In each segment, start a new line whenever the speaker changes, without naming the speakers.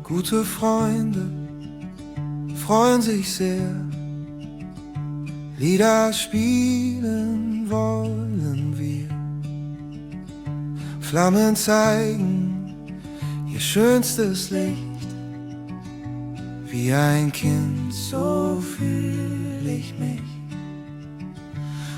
Gute Freunde freuen sich sehr, Lieder spielen wollen wir. Flammen zeigen ihr schönstes Licht. Wie ein Kind, so fühl ich mich.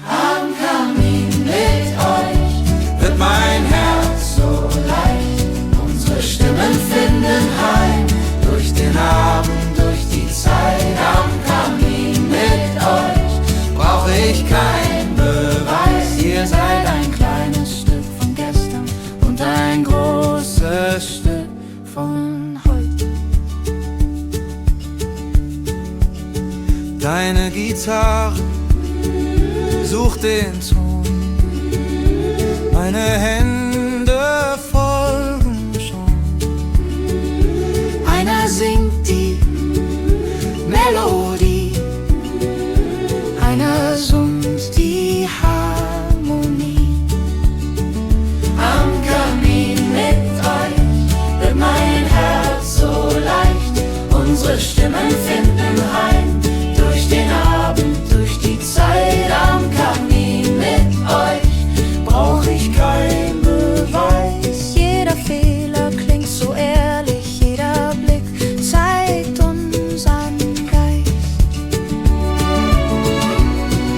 Am Kamin mit euch wird mein Herz so leicht. Unsere Stimmen finden Heim durch den Abend, durch die Zeit. Am Kamin mit euch brauch ich keinen Beweis. Ihr seid ein kleines Stück von gestern und ein großes Stück von heute.
Deine Gitarre sucht den Ton, meine Hände folgen schon.
Einer singt die Melodie, einer summt die Harmonie. Am Kamin mit euch wird mein Herz so leicht. Unsere Stimmen finden Heim durch den Abend, durch die Zeit. Am Kamin mit euch brauch ich keinen Beweis. Jeder Fehler klingt so ehrlich, jeder Blick zeigt unseren Geist.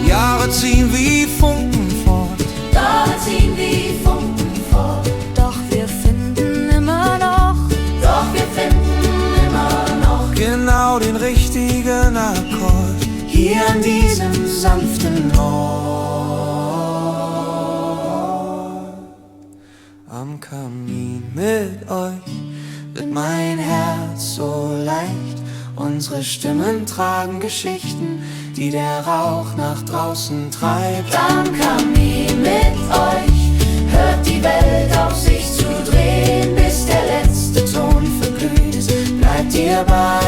Jahre ziehen wie Funken fort,
Jahre ziehen wie Funken fort. Doch wir finden immer noch,
genau den richtigen Akkord.
hier an diesem sanften Ort.
Am Kamin mit euch wird mein Herz so leicht.
Unsere Stimmen tragen Geschichten, die der Rauch nach draußen treibt. Am Kamin mit euch hört die Welt auf sich zu drehen, bis der letzte Ton verglüht ist. Bleibt ihr bei